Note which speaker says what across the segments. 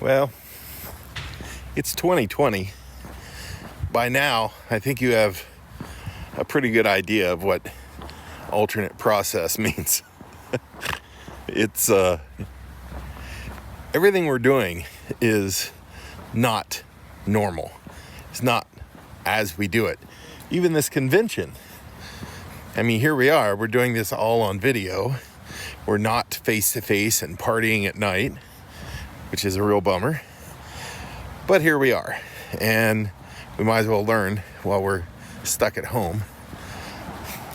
Speaker 1: Well, it's 2020. By now, I think you have a pretty good idea of what alternate process means. It's everything we're doing is not normal. It's not as we do it. Even this convention. I mean, here we are. We're doing this all on video. We're not face to face and partying at night, which is a real bummer. But here we are, and we might as well learn while we're stuck at home.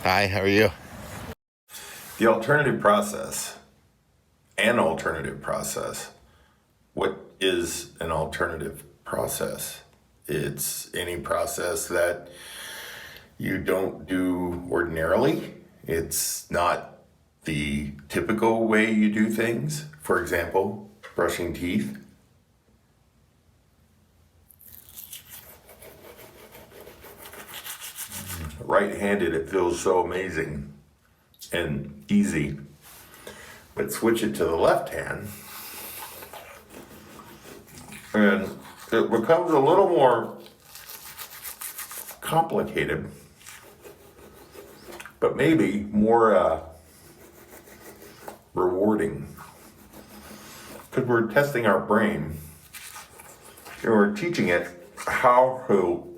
Speaker 1: Hi, how are you? The alternative process. An alternative process. What is an alternative process? It's any process that you don't do ordinarily. It's not the typical way you do things. For example, brushing teeth. Right-handed, it feels so amazing and easy. But switch it to the left hand, and it becomes a little more complicated, but maybe more rewarding. Because we're testing our brain, and we're teaching it how to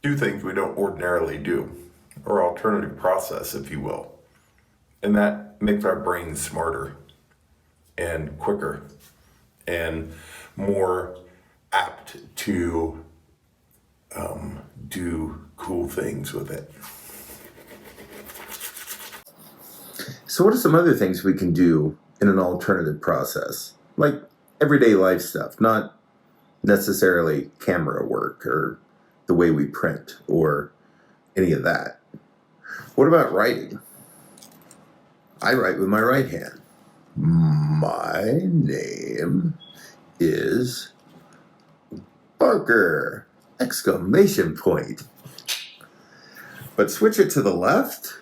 Speaker 1: do things we don't ordinarily do, or alternative process, if you will. And that makes our brains smarter and quicker and more apt to do cool things with it. So what are some other things we can do in an alternative process? Like everyday life stuff, not necessarily camera work or the way we print or any of that. What about writing? I write with my right hand. My name is Parker! Exclamation point. But switch it to the left.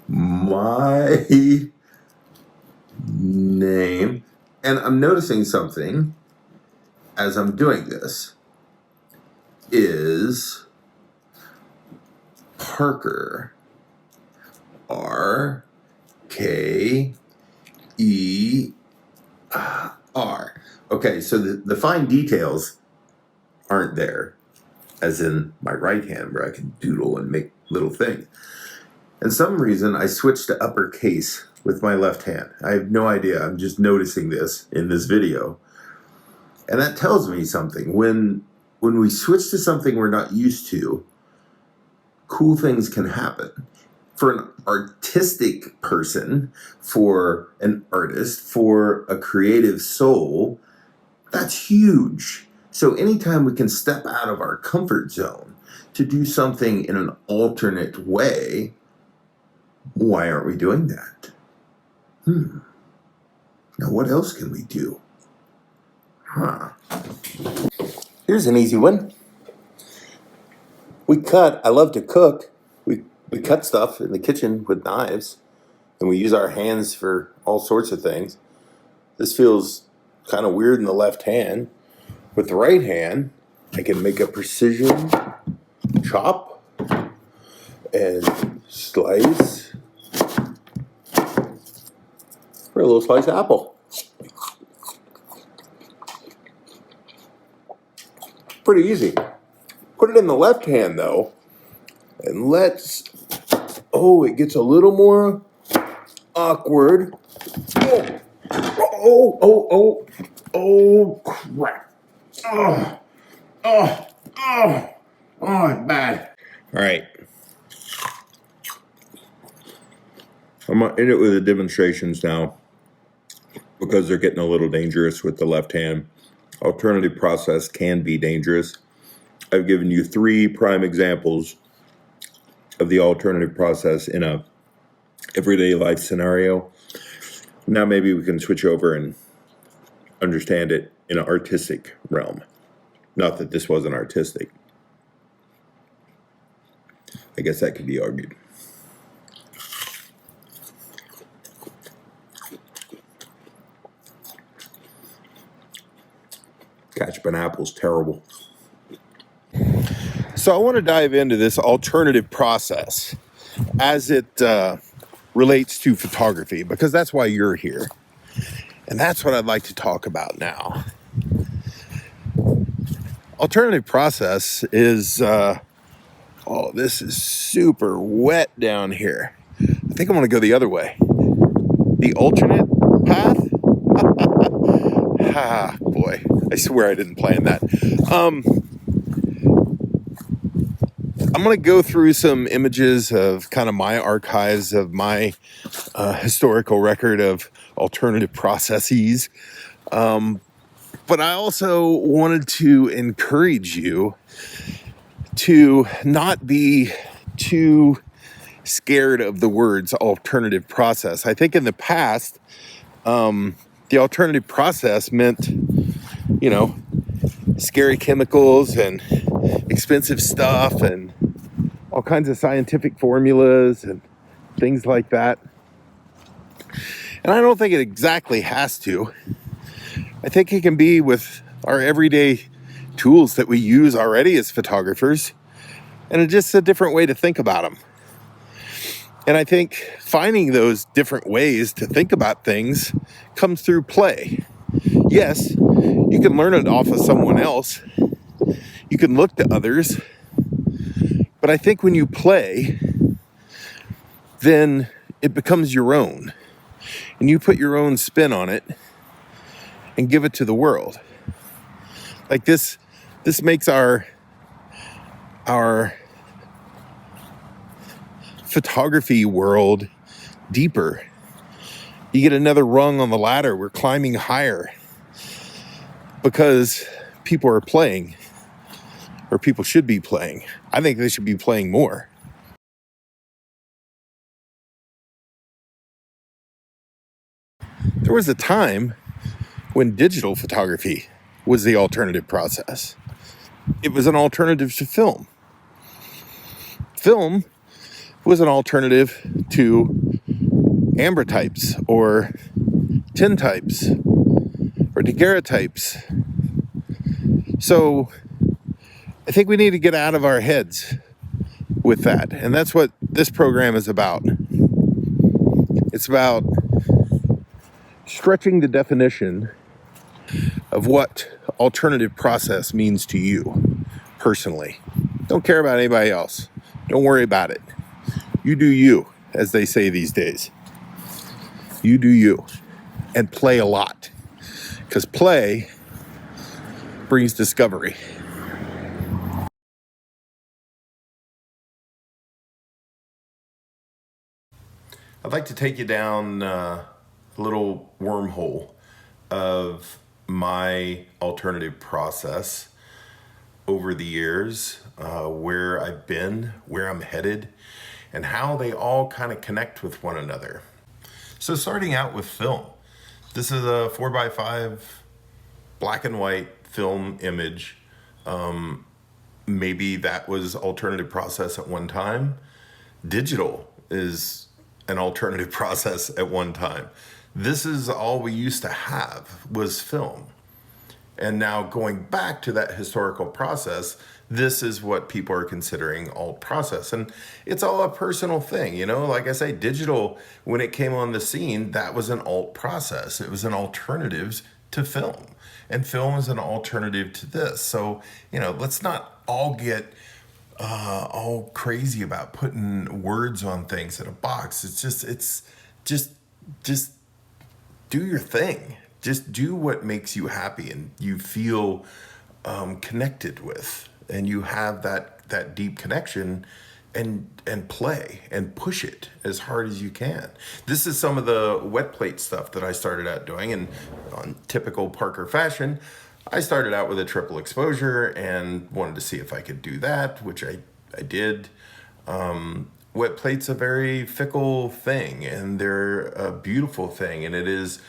Speaker 1: My name. And I'm noticing something as I'm doing this is Parker. R-K-E-R. Okay, so the fine details aren't there, as in my right hand where I can doodle and make little things. And some reason I switched to uppercase with my left hand. I have no idea. I'm just noticing this in this video. And that tells me something. When we switch to something we're not used to, cool things can happen. For an artistic person, for an artist, for a creative soul, that's huge. So anytime we can step out of our comfort zone to do something in an alternate way, why aren't we doing that? Now what else can we do? Here's an easy one. I love to cook. We cut stuff in the kitchen with knives, and we use our hands for all sorts of things. This feels kind of weird in the left hand. With the right hand, I can make a precision chop and slice for a little sliced apple. Pretty easy. Put it in the left hand though, and it gets a little more awkward. Oh, crap. It's bad. All right. I'm in it with the demonstrations now because they're getting a little dangerous with the left hand. Alternative process can be dangerous. I've given you 3 prime examples of the alternative process in a everyday life scenario. Now maybe we can switch over and understand it in an artistic realm. Not that this wasn't artistic. I guess that could be argued. Ketchup and apple's terrible. So I want to dive into this alternative process as it relates to photography, because that's why you're here. And that's what I'd like to talk about now. Alternative process is, this is super wet down here. I think I'm going to go the other way. The alternate path? Boy, I swear I didn't plan that. I'm going to go through some images of kind of my archives of my historical record of alternative processes. But I also wanted to encourage you to not be too scared of the words alternative process. I think in the past, the alternative process meant, scary chemicals and expensive stuff and all kinds of scientific formulas and things like that. And I don't think it exactly has to. I think it can be with our everyday tools that we use already as photographers, and it's just a different way to think about them. And I think finding those different ways to think about things comes through play. Yes, you can learn it off of someone else. You can look to others. But I think when you play, then it becomes your own. And you put your own spin on it and give it to the world. Like this makes our photography world deeper. You get another rung on the ladder. We're climbing higher because people are playing, or people should be playing. I think they should be playing more. There was a time when digital photography was the alternative process. It was an alternative to film. Film was an alternative to ambrotypes or tintypes or daguerreotypes. So I think we need to get out of our heads with that. And that's what this program is about. It's about stretching the definition of what alternative process means to you personally. Don't care about anybody else. Don't worry about it. You do you, as they say these days. You do you. And play a lot. Because play brings discovery. I'd like to take you down a little wormhole of my alternative process over the years, where I've been, where I'm headed, and how they all kind of connect with one another. So starting out with film. This is a 4x5 black and white film image. Maybe that was alternative process at one time. Digital is an alternative process at one time. This is all we used to have was film. And now going back to that historical process, this is what people are considering alt process. And it's all a personal thing, you know, like I say, digital, when it came on the scene, that was an alt process. It was an alternative to film. And film is an alternative to this. So, you know, let's not all get all crazy about putting words on things in a box. It's just do your thing. Just do what makes you happy and you feel connected with, and you have that deep connection, and play and push it as hard as you can. This is some of the wet plate stuff that I started out doing, and on typical Parker fashion, I started out with a triple exposure and wanted to see if I could do that, which I did. Wet plate's a very fickle thing, and they're a beautiful thing, and it is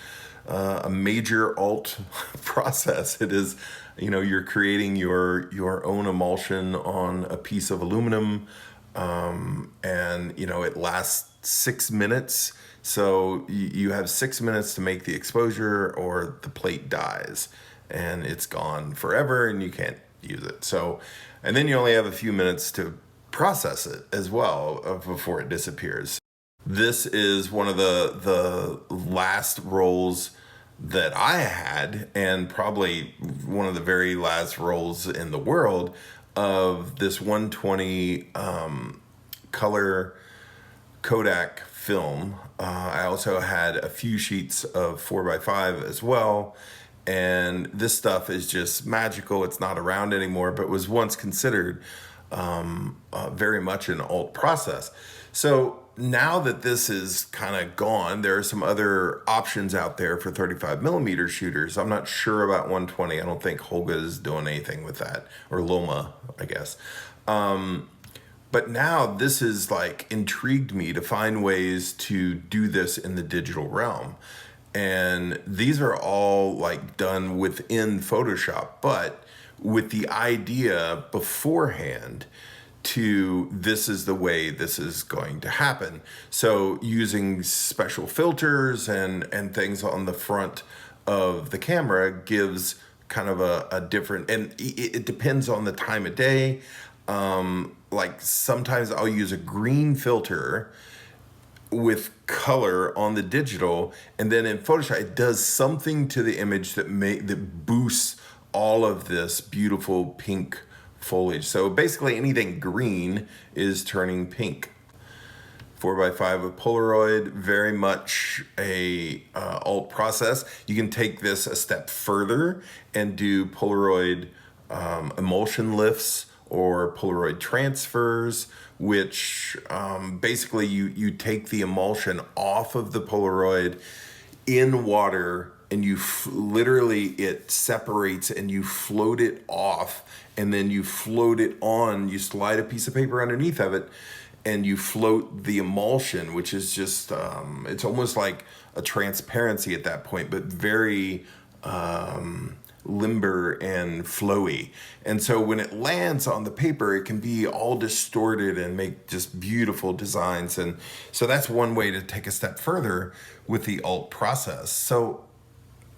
Speaker 1: a major alt process. It is, you know, you're creating your own emulsion on a piece of aluminum, and you know it lasts 6 minutes. So you have 6 minutes to make the exposure, or the plate dies and it's gone forever and you can't use it. So, and then you only have a few minutes to process it as well before it disappears. This is one of the last rolls that I had, and probably one of the very last rolls in the world, of this 120 color Kodak film. I also had a few sheets of 4x5 as well. And this stuff is just magical. It's not around anymore, but was once considered very much an alt process. So now that this is kind of gone, there are some other options out there for 35 millimeter shooters. I'm not sure about 120. I don't think Holga is doing anything with that, or Loma, I guess. But now this is like intrigued me to find ways to do this in the digital realm. And these are all like done within Photoshop, but with the idea beforehand to this is the way this is going to happen. So using special filters and things on the front of the camera gives kind of a different, and it depends on the time of day. Like sometimes I'll use a green filter with color on the digital, and then in Photoshop it does something to the image that boosts all of this beautiful pink foliage. So basically anything green is turning pink. 4x5 with Polaroid, very much a alt process. You can take this a step further and do Polaroid emulsion lifts or Polaroid transfers, which basically you take the emulsion off of the Polaroid in water, and you literally, it separates and you float it off, and then you float it on, you slide a piece of paper underneath of it, and you float the emulsion, which is just, it's almost like a transparency at that point, but very limber and flowy. And so when it lands on the paper, it can be all distorted and make just beautiful designs. And so that's one way to take a step further with the alt process. So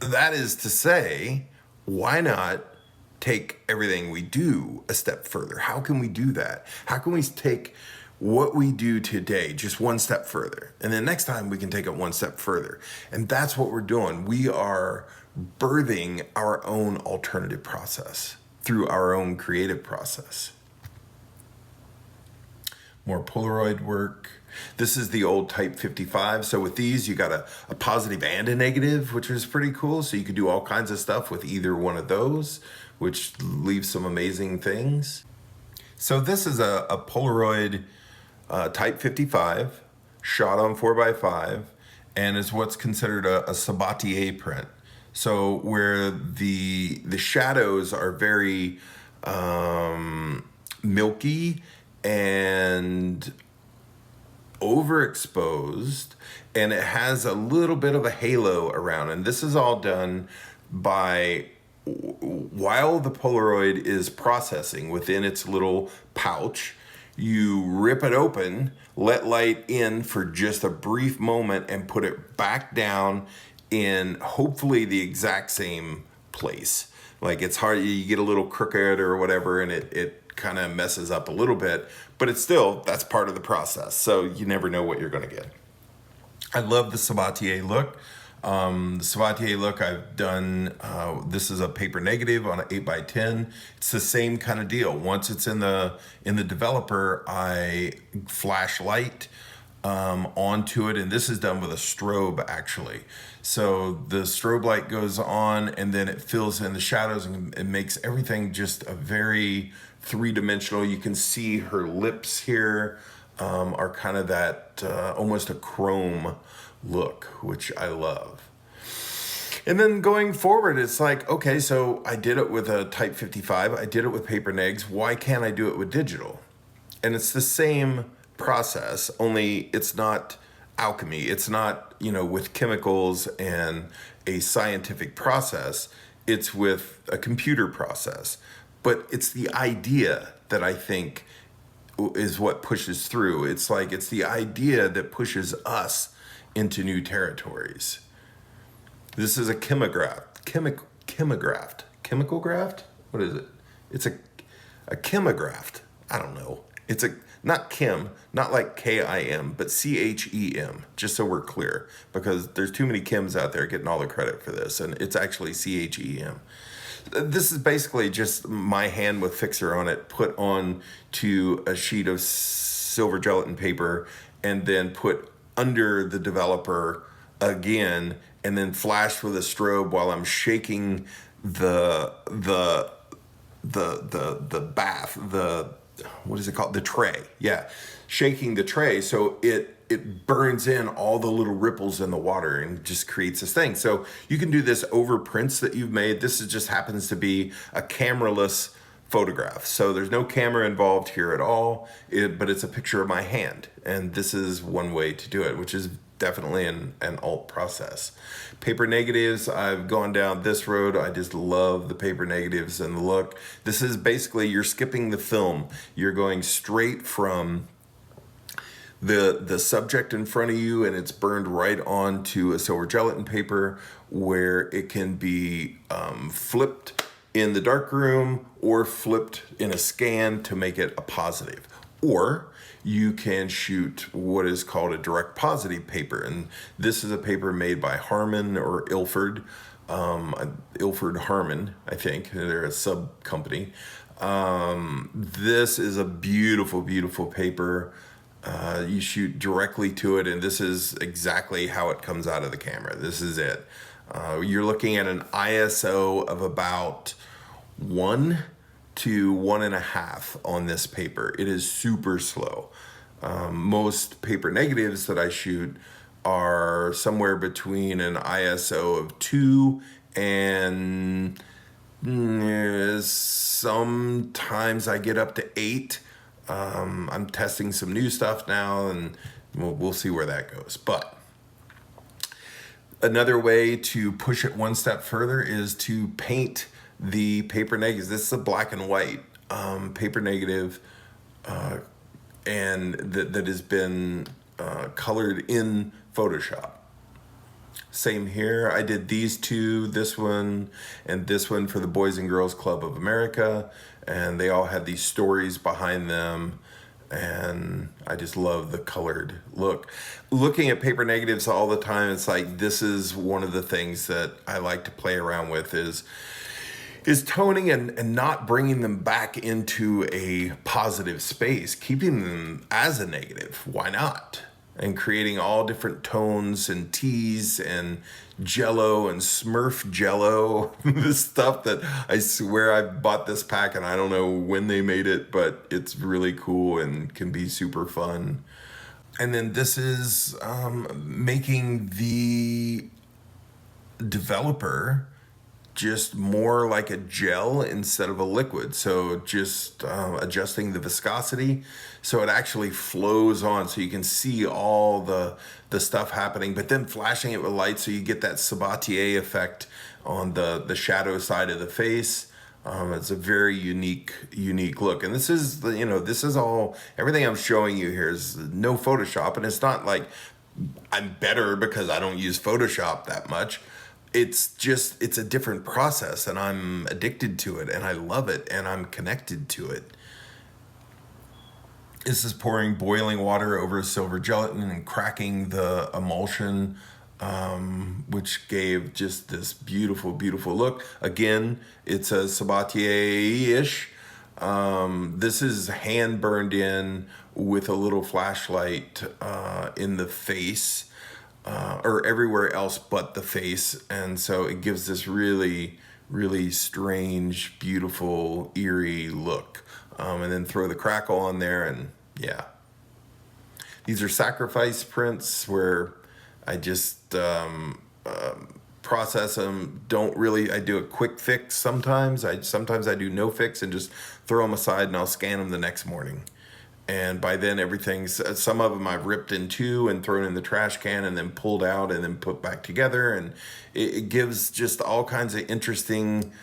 Speaker 1: that is to say, why not take everything we do a step further? How can we do that? How can we take what we do today just one step further, and then next time we can take it one step further? And that's what we're doing. We are birthing our own alternative process through our own creative process. More Polaroid work. This is the old Type 55. So with these, you got a positive and a negative, which is pretty cool. So you could do all kinds of stuff with either one of those, which leaves some amazing things. So this is a Polaroid Type 55 shot on 4x5, and is what's considered a Sabatier print. So where the shadows are very milky and overexposed and it has a little bit of a halo around. And this is all done by, while the Polaroid is processing within its little pouch, you rip it open, let light in for just a brief moment, and put it back down in hopefully the exact same place. Like, it's hard, you get a little crooked or whatever, and it kind of messes up a little bit, but it's still, that's part of the process. So you never know what you're going to get. I love the Sabatier look. The Sabatier look I've done, this is a paper negative on an 8x10. It's the same kind of deal. Once it's in the developer, I flash light onto it, and this is done with a strobe actually. So the strobe light goes on and then it fills in the shadows and it makes everything just a very three-dimensional. You can see her lips here are kind of that almost a chrome look, which I love. And then going forward, it's like, okay, so I did it with a Type 55, I did it with paper negs, why can't I do it with digital? And it's the same process, only it's not alchemy. It's not, with chemicals and a scientific process. It's with a computer process. But it's the idea that I think is what pushes through. It's the idea that pushes us into new territories. This is a chemograph. Chemical graft? What is it? It's a chemograph. I don't know. It's not chem, not like K-I-M, but C-H-E-M, just so we're clear, because there's too many chems out there getting all the credit for this, and it's actually C-H-E-M. This is basically just my hand with fixer on it, put on to a sheet of silver gelatin paper, and then put under the developer again, and then flashed with a strobe while I'm shaking the bath, what is it called? The tray. Yeah. Shaking the tray so it burns in all the little ripples in the water and just creates this thing. So you can do this over prints that you've made. This just happens to be a camera-less photograph. So there's no camera involved here at all, but it's a picture of my hand. And this is one way to do it, which is definitely an alt process. Paper negatives, I've gone down this road. I just love the paper negatives and the look. This is basically, you're skipping the film. You're going straight from the subject in front of you, and it's burned right onto a silver gelatin paper where it can be flipped in the darkroom or flipped in a scan to make it a positive. Or you can shoot what is called a direct positive paper. And this is a paper made by Harman or Ilford. Ilford Harman, I think. They're a sub company. This is a beautiful, beautiful paper. You shoot directly to it, and this is exactly how it comes out of the camera. This is it. You're looking at an ISO of about 1 to 1.5 on this paper. It is super slow. Most paper negatives that I shoot are somewhere between an ISO of 2 and sometimes I get up to 8. I'm testing some new stuff now, and we'll see where that goes. But another way to push it one step further is to paint the paper negatives. This is a black and white paper negative, and that has been colored in Photoshop. Same here. I did these two, this one and this one, for the Boys and Girls Club of America, and they all had these stories behind them, and I just love the colored look. Looking at paper negatives all the time, it's like, this is one of the things that I like to play around with is toning and not bringing them back into a positive space, keeping them as a negative. Why not? And creating all different tones and teas and jello and Smurf jello, this stuff that I swear I bought this pack and I don't know when they made it, but it's really cool and can be super fun. And then this is making the developer just more like a gel instead of a liquid. So just adjusting the viscosity so it actually flows on, so you can see all the stuff happening, but then flashing it with light so you get that Sabatier effect on the shadow side of the face. It's a very unique look. And this is, this is all, everything I'm showing you here is no Photoshop. And it's not like I'm better because I don't use Photoshop that much. It's just, it's a different process, and I'm addicted to it, and I love it, and I'm connected to it. This is pouring boiling water over silver gelatin and cracking the emulsion, which gave just this beautiful, beautiful look. Again, it's a Sabatier-ish. This is hand burned in with a little flashlight in the face, or everywhere else but the face. And so it gives this really, really strange, beautiful, eerie look. And then throw the crackle on there, and yeah. These are sacrifice prints where I just process them. I do a quick fix sometimes. Sometimes I do no fix and just throw them aside, and I'll scan them the next morning. And by then some of them I've ripped in two and thrown in the trash can and then pulled out and then put back together. And it gives just all kinds of interesting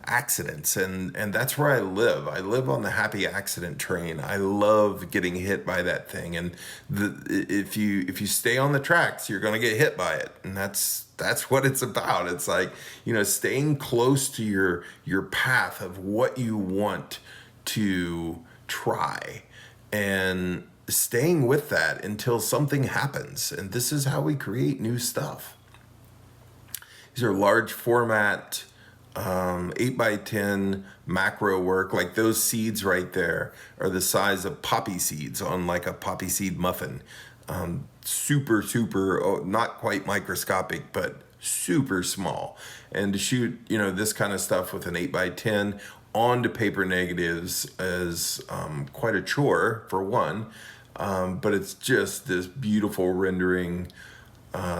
Speaker 1: accidents. And that's where I live. I live on the happy accident train. I love getting hit by that thing. And if you stay on the tracks, you're going to get hit by it. And that's what it's about. It's like, staying close to your path of what you want to try, and staying with that until something happens. And this is how we create new stuff. These are large format 8x10 macro work. Like those seeds right there are the size of poppy seeds on like a poppy seed muffin. Super, not quite microscopic, but super small. And to shoot, this kind of stuff with an 8x10 onto paper negatives is quite a chore, for one, but it's just this beautiful rendering.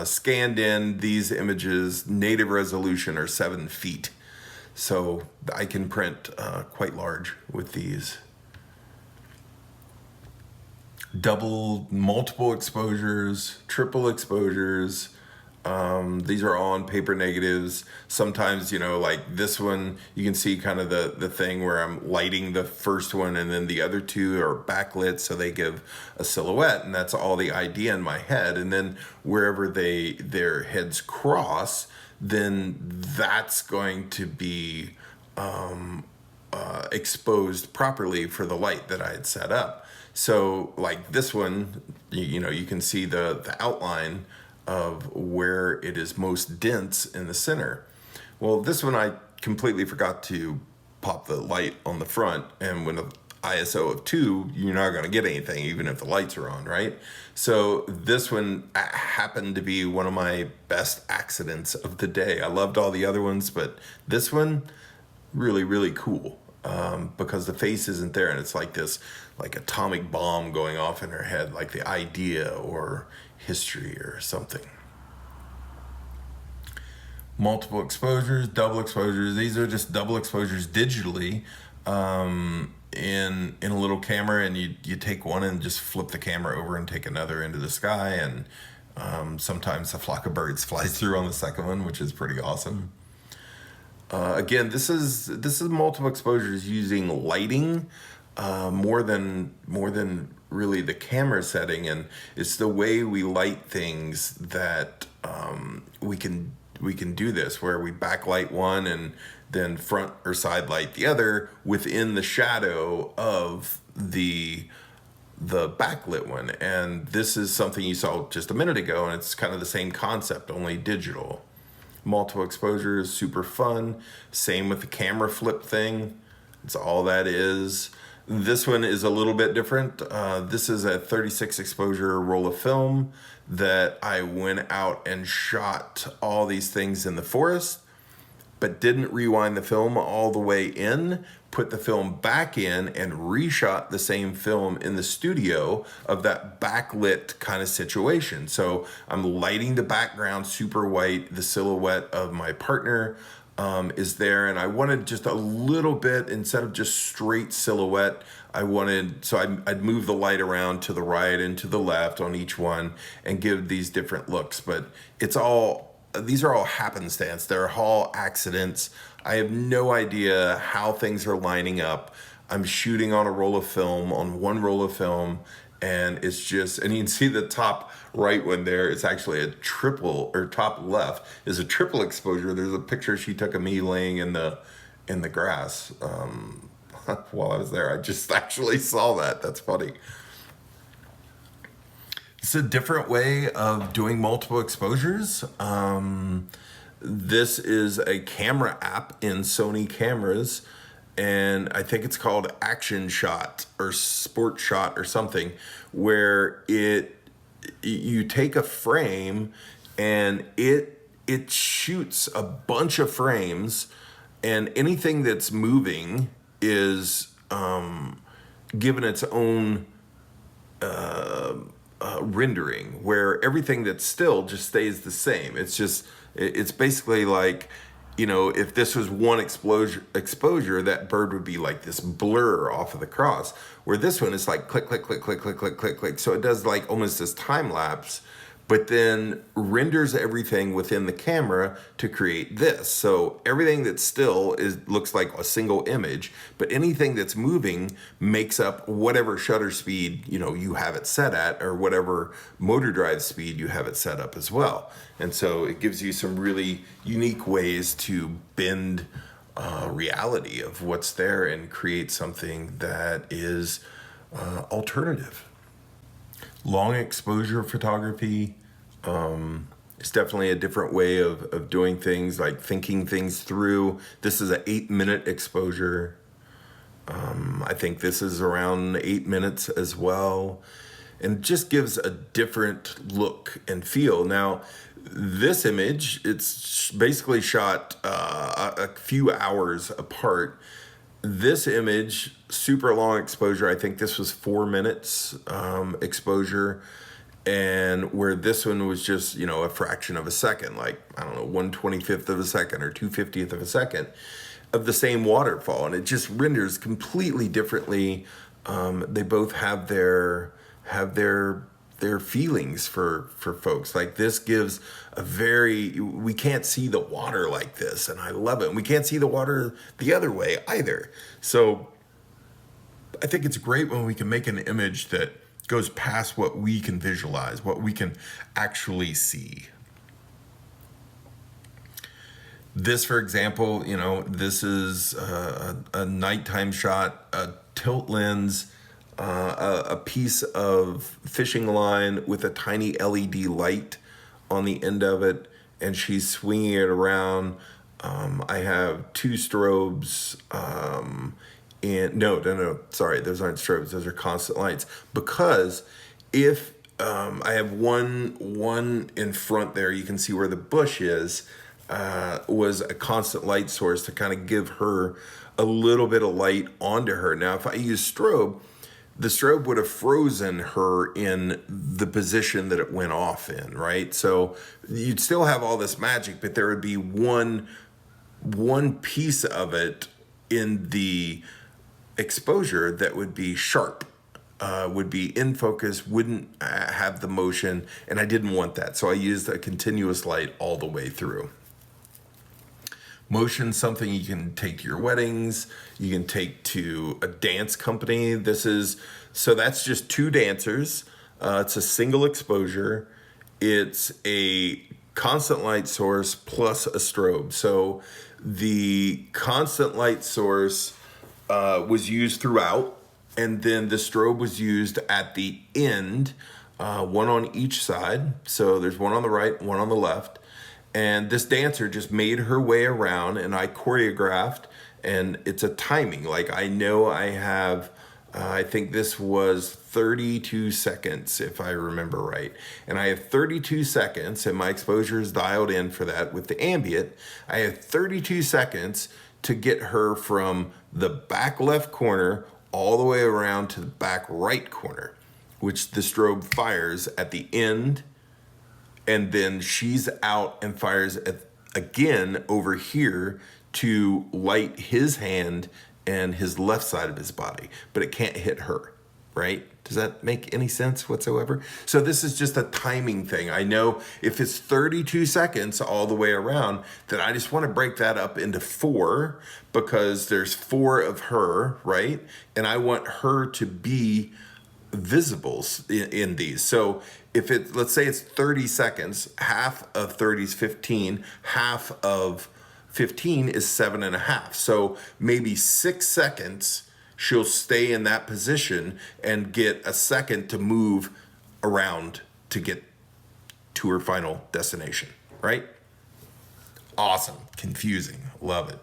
Speaker 1: Scanned in, these images, native resolution are 7 feet. So I can print quite large with these. Multiple exposures, triple exposures. These are all on paper negatives. Sometimes, like this one, you can see kind of the thing where I'm lighting the first one, and then the other two are backlit, so they give a silhouette, and that's all the idea in my head. And then wherever their heads cross, then that's going to be exposed properly for the light that I had set up. So like this one, you can see the outline of where it is most dense in the center. Well, this one I completely forgot to pop the light on the front, and when an ISO of 2, you're not going to get anything even if the lights are on, right? So this one happened to be one of my best accidents of the day. I loved all the other ones, but this one, really, really cool, because the face isn't there, and it's like this like atomic bomb going off in her head, like the idea or history or something. Multiple exposures, double exposures. These are just double exposures digitally in a little camera, and you take one and just flip the camera over and take another into the sky, and sometimes a flock of birds flies through on the second one, which is pretty awesome. Again, this is multiple exposures using lighting more than really the camera setting, and it's the way we light things that we can do this, where we backlight one and then front or side light the other within the shadow of the backlit one. And this is something you saw just a minute ago, and it's kind of the same concept, only digital. Multiple exposures, super fun. Same with the camera flip thing. It's all that is. This one is a little bit different. This is a 36 exposure roll of film that I went out and shot all these things in the forest, but didn't rewind the film all the way in, put the film back in, and reshot the same film in the studio of that backlit kind of situation. So I'm lighting the background super white, the silhouette of my partner, is there, and I wanted just a little bit, instead of just straight silhouette, I'd move the light around to the right and to the left on each one and give these different looks. But these are all happenstance. They're all accidents. I have no idea how things are lining up. I'm shooting on one roll of film, and it's just, and you can see the top right one there, it's actually a triple, or top left is a triple exposure. There's a picture she took of me laying in the grass while I was there. I just actually saw that. That's funny. It's a different way of doing multiple exposures. This is a camera app in Sony cameras, and I think it's called Action Shot or Sport Shot or something, where you take a frame and it shoots a bunch of frames, and anything that's moving is given its own rendering, where everything that's still just stays the same. It's basically like, if this was one exposure, that bird would be like this blur off of the cross, where this one is like click, click, click, click, click, click, click, click. So it does like almost this time lapse, but then renders everything within the camera to create this. So everything that's still looks like a single image, but anything that's moving makes up whatever shutter speed, you have it set at, or whatever motor drive speed you have it set up as well. And so it gives you some really unique ways to bend reality of what's there and create something that is alternative. Long exposure photography is definitely a different way of doing things, like thinking things through. This is an 8-minute exposure. I think this is around 8 minutes as well, and just gives a different look and feel. Now, this image, it's basically shot a few hours apart. This image, super long exposure, I think this was 4 minutes exposure, and where this one was just, a fraction of a second, like, I don't know, 1/25 of a second or 2/50th of a second of the same waterfall, and it just renders completely differently. They both have their feelings for folks. Like, this gives we can't see the water like this, and I love it. And we can't see the water the other way either. So I think it's great when we can make an image that goes past what we can visualize, what we can actually see. This, for example, this is a nighttime shot, a tilt lens, a piece of fishing line with a tiny LED light on the end of it, and she's swinging it around. I have 2 strobes, and no, sorry, those aren't strobes, those are constant lights, because if I have one in front there, you can see where the bush is, was a constant light source to kind of give her a little bit of light onto her. Now, if I use strobe, the strobe would have frozen her in the position that it went off in, right? So you'd still have all this magic, but there would be one piece of it in the exposure that would be sharp, would be in focus, wouldn't have the motion, and I didn't want that. So I used a continuous light all the way through. Motion, something you can take to your weddings, you can take to a dance company. So that's just 2 dancers. It's a single exposure. It's a constant light source plus a strobe. So the constant light source was used throughout, and then the strobe was used at the end, one on each side. So there's one on the right, one on the left. And this dancer just made her way around, and I choreographed, and it's a timing. Like, I know I have, I think this was 32 seconds, if I remember right. And I have 32 seconds, and my exposure is dialed in for that with the ambient. I have 32 seconds to get her from the back left corner all the way around to the back right corner, which the strobe fires at the end, and then she's out and fires again over here to light his hand and his left side of his body, but it can't hit her, right? Does that make any sense whatsoever? So this is just a timing thing. I know if it's 32 seconds all the way around, then I just want to break that up into 4 because there's 4 of her, right? And I want her to be visible in these. So if it, let's say it's 30 seconds, half of 30 is 15, half of 15 is 7.5. So maybe 6 seconds she'll stay in that position and get a second to move around to get to her final destination, right? Awesome. Confusing. Love it.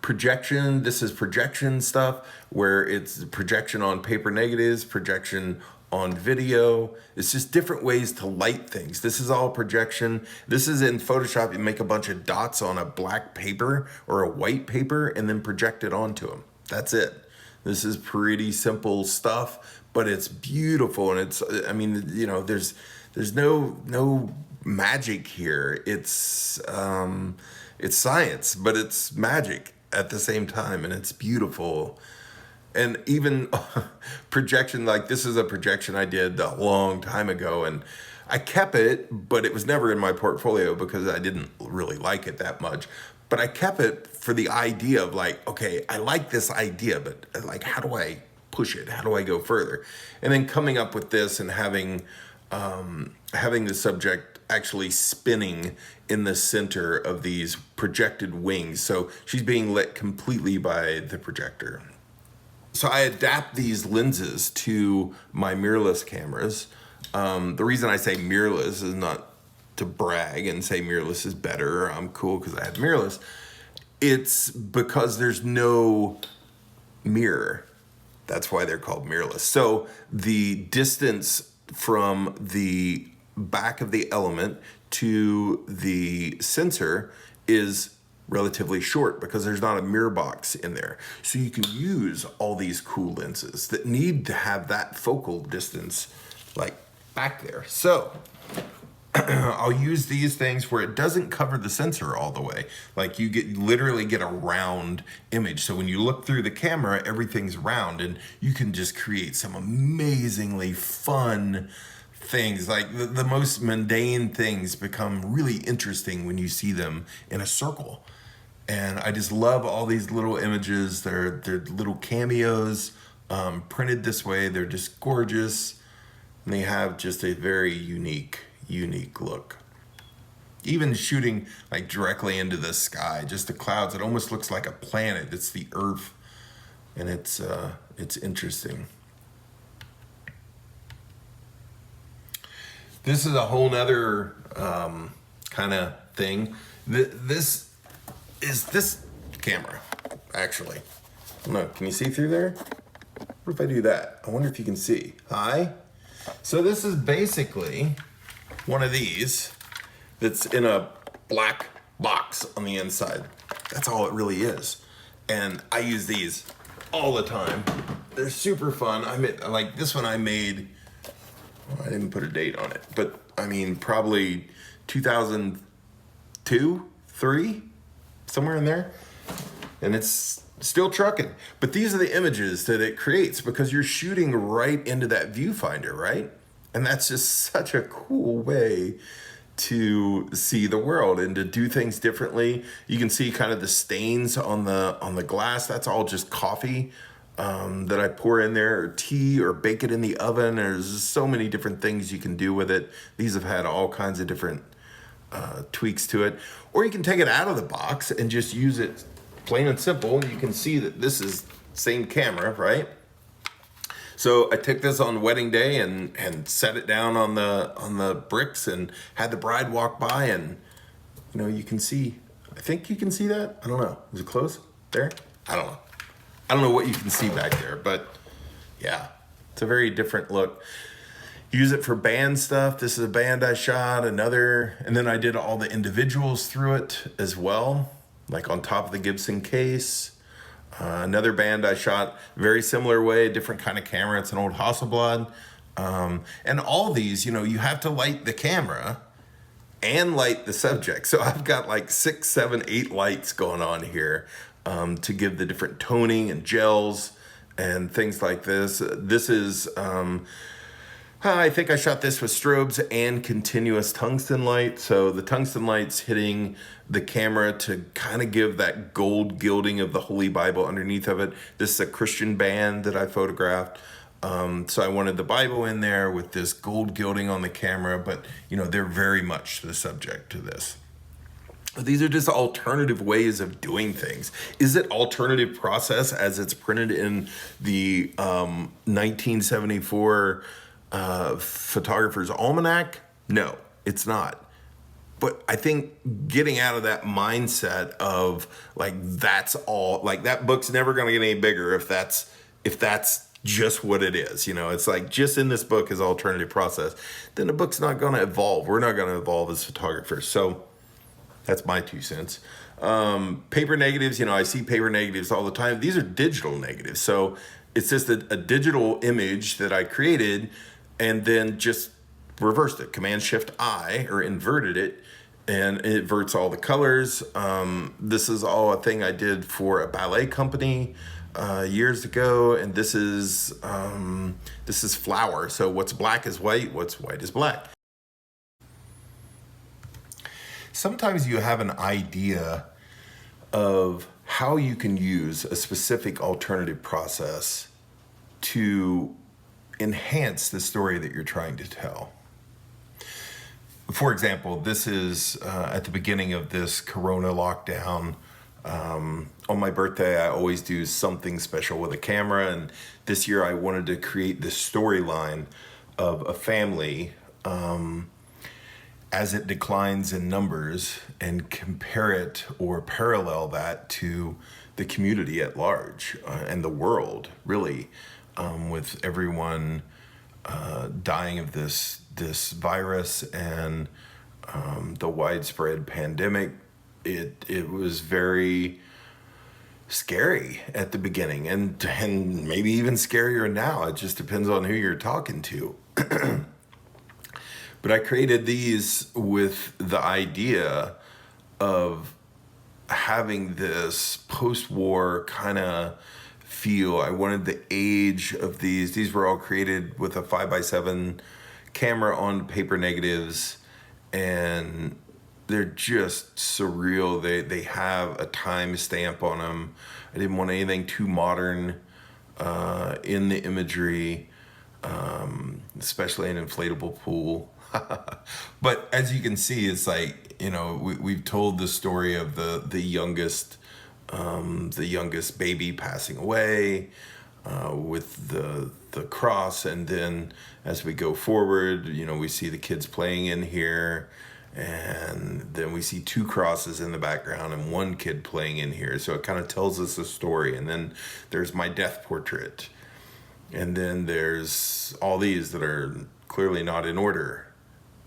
Speaker 1: Projection, this is projection stuff where it's projection on paper negatives, projection on video. It's just different ways to light things. This is all projection. This is in Photoshop. You make a bunch of dots on a black paper or a white paper and then project it onto them. That's it. This is pretty simple stuff, but it's beautiful. And it's, I mean, you know, there's no magic here. It's science, but it's magic at the same time, and it's beautiful. And even projection, like this is a projection I did a long time ago, and I kept it, but it was never in my portfolio because I didn't really like it that much. But I kept it for the idea of like, okay, I like this idea, but like, how do I push it? How do I go further? And then coming up with this and having the subject actually spinning in the center of these projected wings. So she's being lit completely by the projector. So I adapt these lenses to my mirrorless cameras. The reason I say mirrorless is not to brag and say mirrorless is better. I'm cool because I have mirrorless. It's because there's no mirror. That's why they're called mirrorless. So the distance from the back of the element to the sensor is relatively short because there's not a mirror box in there. So you can use all these cool lenses that need to have that focal distance like back there. So I'll use these things where it doesn't cover the sensor all the way. Like you literally get a round image. So when you look through the camera, everything's round and you can just create some amazingly fun things. Like the most mundane things become really interesting when you see them in a circle. And I just love all these little images. They're little cameos printed this way. They're just gorgeous. And they have just a very unique look. Even shooting like directly into the sky, just the clouds, it almost looks like a planet. It's the Earth, and it's interesting. This is a whole nother kind of thing. This is this camera, actually. I don't know, can you see through there? What if I do that? I wonder if you can see. Hi. So this is basically one of these that's in a black box on the inside. That's all it really is. And I use these all the time. They're super fun. I made, like this one I made, well, I didn't put a date on it, but I mean, probably 2002, 3, somewhere in there. And it's still trucking. But these are the images that it creates because you're shooting right into that viewfinder, right? And that's just such a cool way to see the world and to do things differently. You can see kind of the stains on the glass. That's all just coffee that I pour in there, or tea, or bake it in the oven. There's so many different things you can do with it. These have had all kinds of different tweaks to it. Or you can take it out of the box and just use it plain and simple. You can see that this is same camera, right? So I took this on wedding day and set it down on the bricks and had the bride walk by, and you know, you can see, I think you can see that. I don't know. Is it close there? I don't know. I don't know what you can see back there, but yeah, it's a very different look. Use it for band stuff. This is a band I shot, another, and then I did all the individuals through it as well, like on top of the Gibson case. Another band I shot very similar way, different kind of camera. It's an old Hasselblad. And all these, you know, you have to light the camera and light the subject. So I've got like 6, 7, 8 lights going on here to give the different toning and gels and things like this. This is, I think I shot this with strobes and continuous tungsten light. So the tungsten light's hitting the camera to kind of give that gold gilding of the Holy Bible underneath of it. This is a Christian band that I photographed. So I wanted the Bible in there with this gold gilding on the camera, but you know, they're very much the subject to this. These are just alternative ways of doing things. Is it alternative process as it's printed in the 1974 Photographer's Almanac? No, it's not. But I think getting out of that mindset of like, that's all, like that book's never going to get any bigger if that's just what it is. You know, it's like just in this book is alternative process, then the book's not going to evolve. We're not going to evolve as photographers. So that's my 2 cents. Paper negatives, you know, I see paper negatives all the time. These are digital negatives. So it's just a digital image that I created and then just reversed it, Command-Shift-I, or inverted it, and it inverts all the colors. This is all a thing I did for a ballet company years ago, and this is flour. So what's black is white, what's white is black. Sometimes you have an idea of how you can use a specific alternative process to enhance the story that you're trying to tell. For example, this is at the beginning of this Corona lockdown. On my birthday, I always do something special with a camera, and this year I wanted to create this storyline of a family as it declines in numbers and compare it or parallel that to the community at large and the world, really, with everyone dying of this virus and the widespread pandemic. It was very scary at the beginning and maybe even scarier now. It just depends on who you're talking to. But I created these with the idea of having this post-war kind of feel. I wanted the age of these. These were all created with a 5x7 camera on paper negatives, and they're just surreal. They have a time stamp on them. I didn't want anything too modern in the imagery, especially an inflatable pool. But as you can see, it's like, you know, we've told the story of the youngest baby passing away with the cross, and then as we go forward, you know, we see the kids playing in here, and then we see 2 crosses in the background and 1 kid playing in here. So it kind of tells us a story. And then there's my death portrait, and then there's all these that are clearly not in order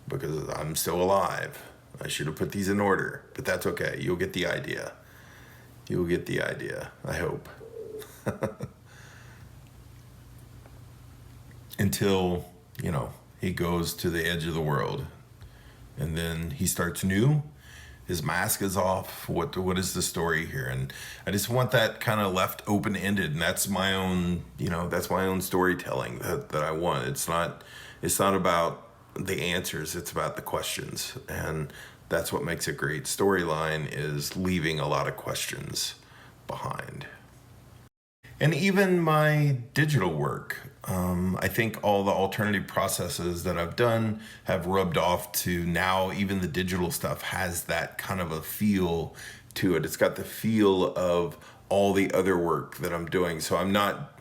Speaker 1: because I'm still alive. I should have put these in order, but that's okay. You'll get the idea. You'll get the idea, I hope. Until, you know, he goes to the edge of the world, and then he starts new. His mask is off. What is the story here? And I just want that kind of left open-ended, and that's my own, you know, that's my own storytelling that I want. It's not about the answers, it's about the questions, and that's what makes a great storyline, is leaving a lot of questions behind. And even my digital work, I think all the alternative processes that I've done have rubbed off to now even the digital stuff has that kind of a feel to it. It's got the feel of all the other work that I'm doing. So I'm not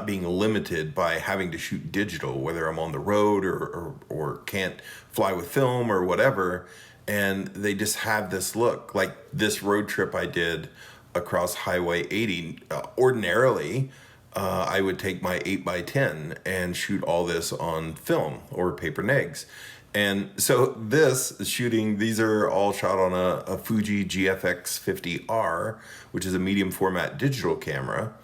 Speaker 1: being limited by having to shoot digital, whether I'm on the road or can't fly with film or whatever. And they just have this look, like this road trip I did across Highway 80. Ordinarily, I would take my 8x10 and shoot all this on film or paper negs. And so these are all shot on a Fuji GFX 50R, which is a medium format digital camera.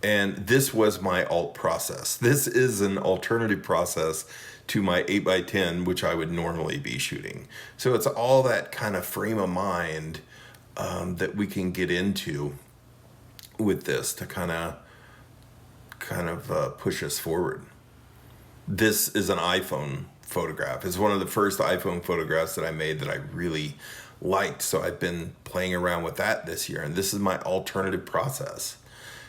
Speaker 1: And this was my alt process. This is an alternative process to my 8x10, which I would normally be shooting. So it's all that kind of frame of mind that we can get into with this to kind of push us forward. This is an iPhone photograph. It's one of the first iPhone photographs that I made that I really liked. So I've been playing around with that this year, and this is my alternative process.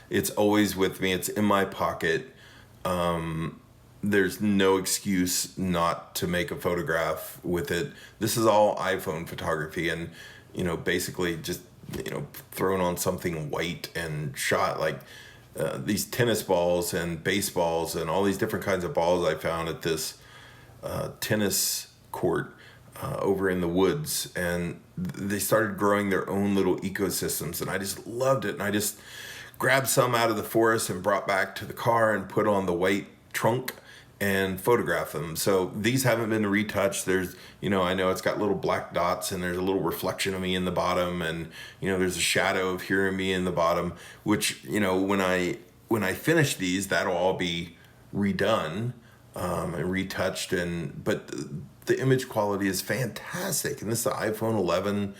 Speaker 1: It's always with me. It's in my pocket. There's no excuse not to make a photograph with it. This is all iPhone photography, and basically just thrown on something white and shot like these tennis balls and baseballs and all these different kinds of balls I found at this tennis court over in the woods, and they started growing their own little ecosystems, and I just loved it. And I just grabbed some out of the forest and brought back to the car and put on the white trunk and photograph them. So these haven't been retouched. There's, I know it's got little black dots, and there's a little reflection of me in the bottom, and there's a shadow of here and me in the bottom, which, when I finish these, that'll all be redone and retouched, but the image quality is fantastic. And this is the iPhone 11.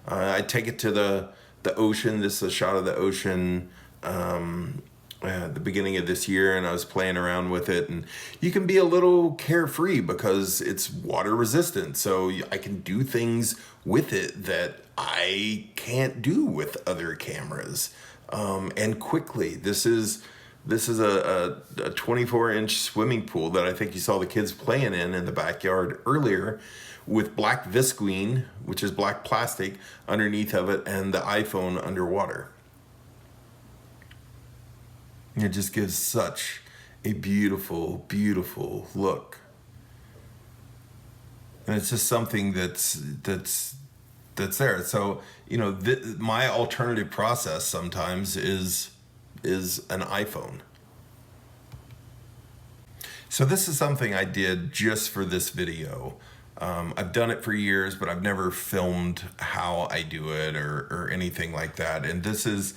Speaker 1: I take it to the ocean. This is a shot of the ocean at the beginning of this year, and I was playing around with it, and you can be a little carefree because it's water resistant, so I can do things with it that I can't do with other cameras, and quickly. This is a 24-inch swimming pool that I think you saw the kids playing in the backyard earlier, with black visqueen, which is black plastic, underneath of it, and the iPhone underwater. It just gives such a beautiful, beautiful look. And it's just something that's there. So, my alternative process sometimes is an iPhone. So this is something I did just for this video. I've done it for years, but I've never filmed how I do it or anything like that. And this is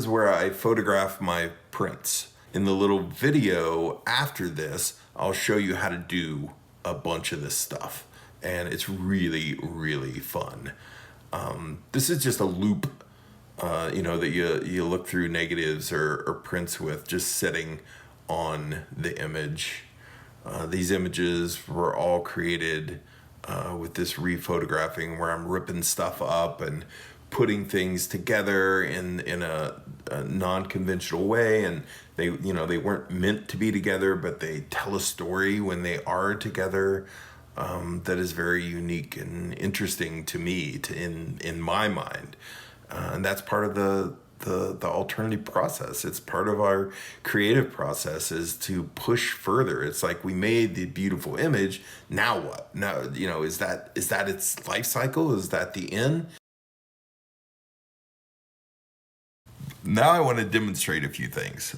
Speaker 1: where I photograph my prints. In the little video after this, I'll show you how to do a bunch of this stuff. And it's really, really fun. This is just a loop, that you look through negatives or prints with, just sitting on the image. These images were all created with this rephotographing, where I'm ripping stuff up and putting things together in a non-conventional way, and they weren't meant to be together, but they tell a story when they are together that is very unique and interesting to me, in my mind, and that's part of the alternative process. It's part of our creative process, is to push further. It's like, we made the beautiful image. Now what? Now, is that its life cycle? Is that the end? Now I want to demonstrate a few things.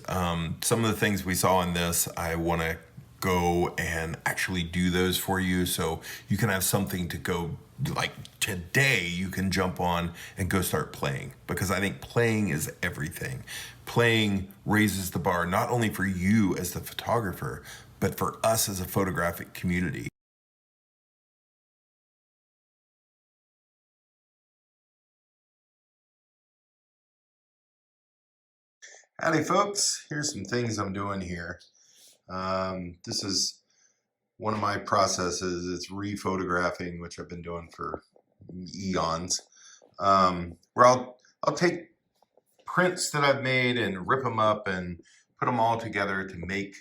Speaker 1: Some of the things we saw in this, I want to go and actually do those for you, so you can have something to go, like today you can jump on and go start playing, because I think playing is everything. Playing raises the bar, not only for you as the photographer, but for us as a photographic community. Howdy folks, here's some things I'm doing here. This is one of my processes. It's rephotographing, which I've been doing for eons, where I'll take prints that I've made and rip them up and put them all together to make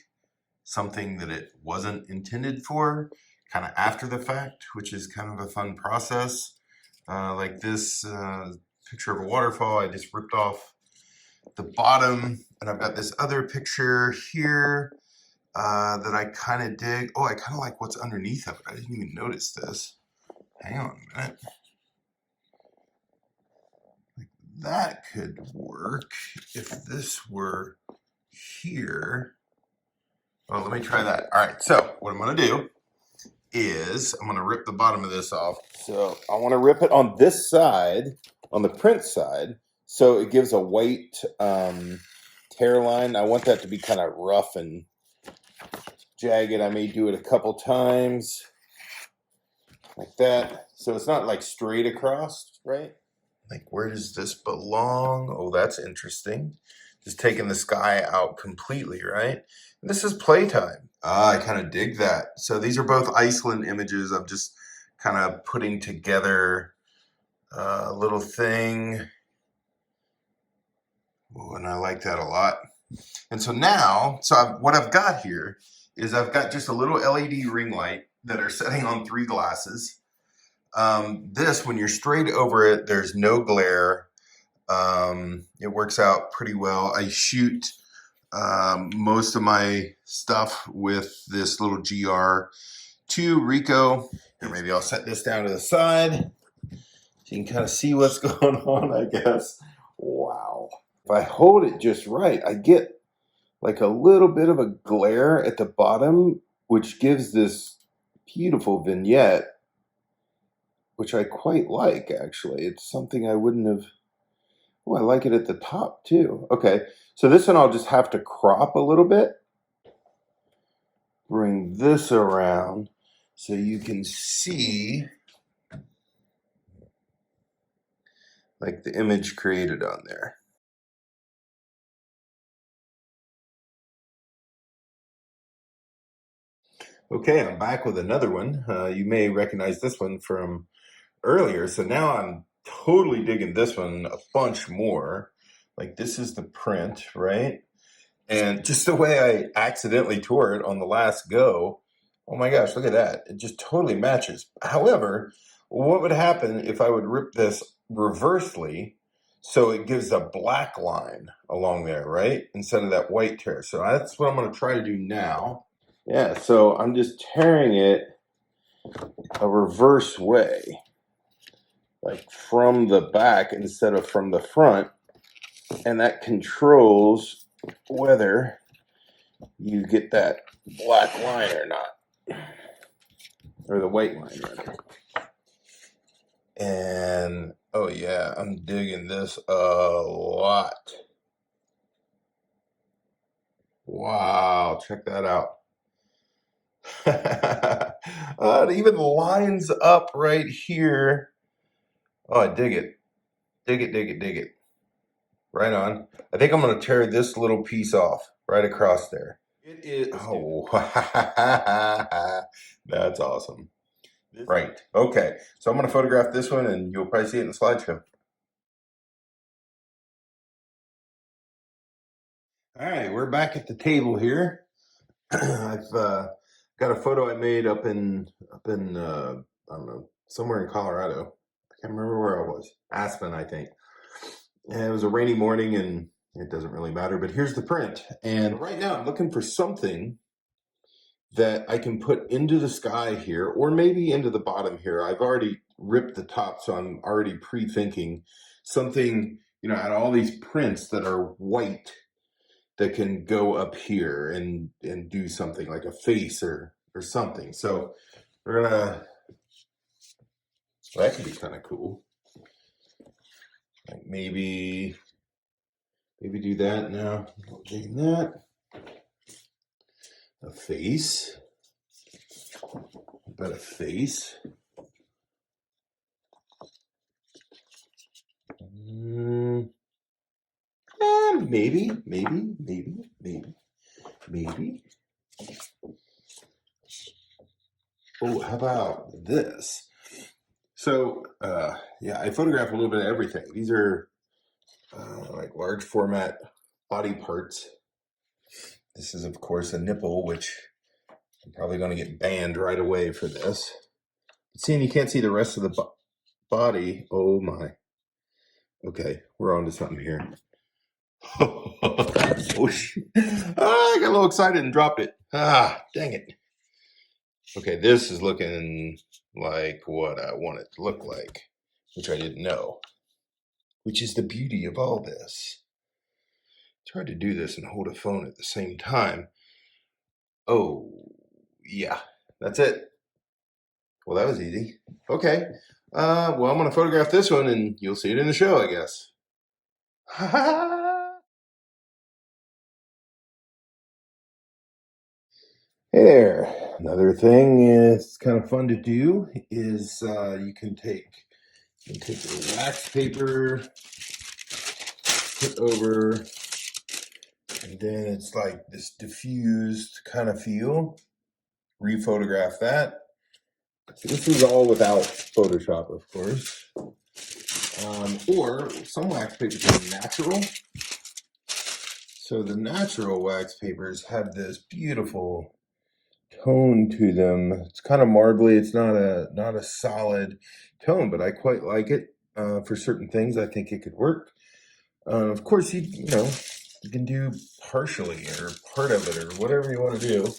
Speaker 1: something that it wasn't intended for, kind of after the fact, which is kind of a fun process. Like this picture of a waterfall, I just ripped off the bottom, and I've got this other picture here that I kind of dig. Oh, I kind of like what's underneath of it. I didn't even notice this. Hang on a minute. Like, that could work if this were here. Well, let me try that. All right, so what I'm going to do is I'm going to rip the bottom of this off. So I want to rip it on this side, on the print side, so it gives a white tear line. I want that to be kind of rough and jagged, I may do it a couple times like that. So it's not like straight across, right? Like, where does this belong? Oh, that's interesting. Just taking the sky out completely, right? And this is playtime. I kind of dig that. So these are both Iceland images. I'm just kind of putting together a little thing. Oh, and I like that a lot. And so now, what I've got here is I've got just a little LED ring light that are setting on 3 glasses. This, when you're straight over it, there's no glare. It works out pretty well. I shoot most of my stuff with this little GR2 Ricoh. Or maybe I'll set this down to the side so you can kind of see what's going on, I guess. Wow. If I hold it just right, I get like a little bit of a glare at the bottom, which gives this beautiful vignette, which I quite like, actually. It's something I wouldn't have... Oh, I like it at the top, too. Okay, so this one I'll just have to crop a little bit. Bring this around so you can see like the image created on there. Okay, I'm back with another one. You may recognize this one from earlier. So now I'm totally digging this one a bunch more. Like, this is the print, right? And just the way I accidentally tore it on the last go, oh my gosh, look at that. It just totally matches. However, what would happen if I would rip this reversely so it gives a black line along there, right? Instead of that white tear. So that's what I'm going to try to do now. Yeah, so I'm just tearing it a reverse way, like from the back instead of from the front. And that controls whether you get that black line or not, or the white line rather. And oh yeah, I'm digging this a lot. Wow, check that out. It even lines up right here. Oh, I dig it. Dig it, dig it, dig it. Right on. I think I'm going to tear this little piece off right across there. It is. Oh, that's awesome. Right. Okay. So I'm going to photograph this one and you'll probably see it in the slideshow. All right. We're back at the table here. I've got a photo I made up in I don't know, somewhere in Colorado. I can't remember where I was. Aspen, I think. And it was a rainy morning and it doesn't really matter, but here's the print. And right now I'm looking for something that I can put into the sky here, or maybe into the bottom here. I've already ripped the top, so I'm already pre-thinking something, out of all these prints that are white that can go up here and do something like a face or something. So we're gonna, well, that could be kind of cool. Like maybe do that now. Taking that. A face. About a face. Maybe. Oh, how about this? So, yeah, I photograph a little bit of everything. These are like large format body parts. This is, of course, a nipple, which I'm probably going to get banned right away for this. But seeing you can't see the rest of the body, oh my. Okay, we're on to something here. Oh, shoot. I got a little excited and dropped it. Dang it. Okay, this is looking like what I want it to look like, which I didn't know, which is the beauty of all this. It's hard to do this and hold a phone at the same time. Oh, yeah, that's it. Well, that was easy. Okay, well, I'm going to photograph this one and you'll see it in the show, I guess. Hey there. Another thing it's kind of fun to do is you can take a wax paper, put over, and then it's like this diffused kind of feel. Rephotograph that. So this is all without Photoshop, of course. Or some wax papers are natural. So the natural wax papers have this beautiful tone to them. It's kind of marbly. It's not a solid tone, but I quite like it. For certain things, I think it could work. Of course, you know you can do partially or part of it or whatever you want to do,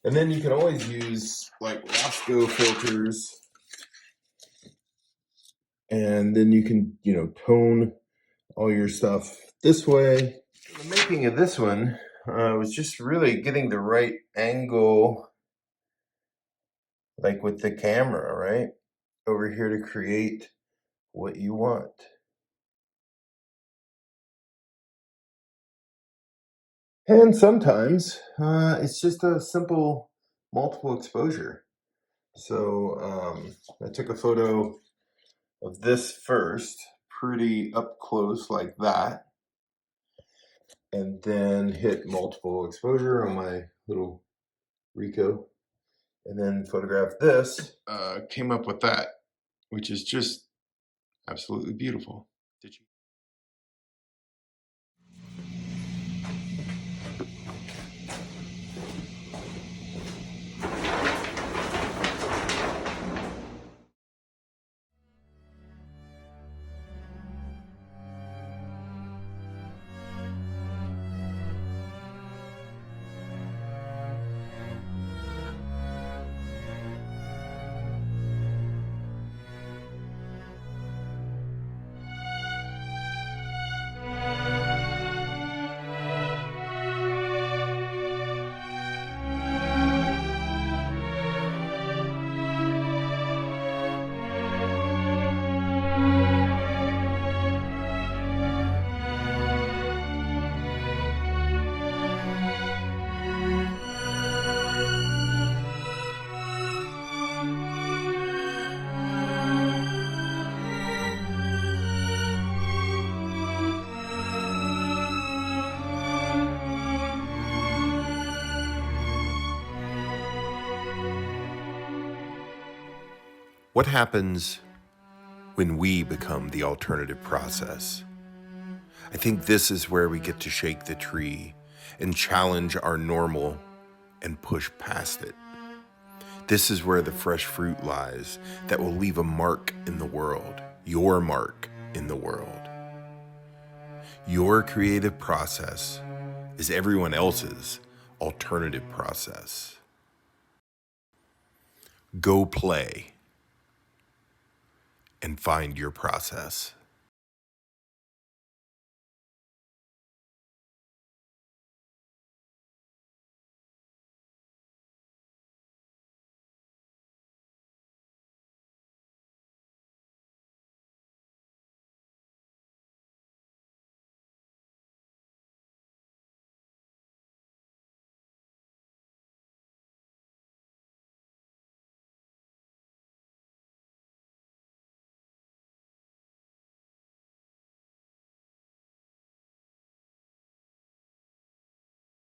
Speaker 1: and then you can always use like Roscoe filters, and then you can tone all your stuff this way. The making of this one was just really getting the right angle, like with the camera, right? Over here to create what you want. And sometimes it's just a simple multiple exposure. So I took a photo of this first, pretty up close like that, and then hit multiple exposure on my little Ricoh, and then photographed this. Came up with that, which is just absolutely beautiful. Did you? What happens when we become the alternative process? I think this is where we get to shake the tree and challenge our normal and push past it. This is where the fresh fruit lies that will leave a mark in the world, your mark in the world. Your creative process is everyone else's alternative process. Go play and find your process.